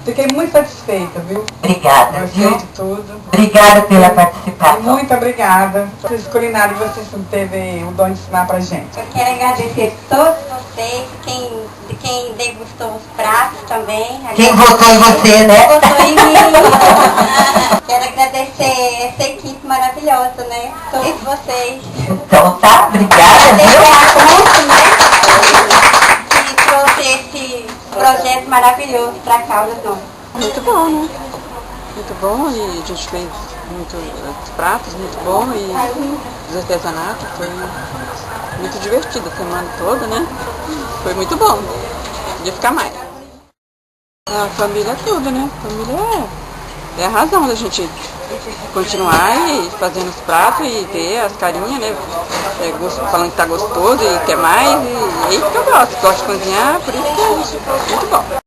Fiquei muito satisfeita, viu? Obrigada, Gostei viu? de tudo. Obrigada pela E participação. muito obrigada. Vocês culinários, vocês teve o dom de ensinar pra gente. Eu quero agradecer a todos vocês, quem degustou os pratos também. Quem votou em você, né? Quem votou em mim. Quero agradecer essa equipe maravilhosa, né? Todos vocês. Então tá, obrigada, Agradecer viu? a CUT, né? Que trouxe esse projeto maravilhoso pra causa do. Muito bom, né? Muito bom, e a gente fez muitos pratos muito bom, e os artesanatos, foi muito divertido a semana toda, né? Foi muito bom, podia ficar mais. A família é tudo, né? A família é a razão da gente continuar e fazendo os pratos e ver as carinhas, né? Falando que tá gostoso e quer mais, e é isso que eu gosto de cozinhar, por isso que é muito bom.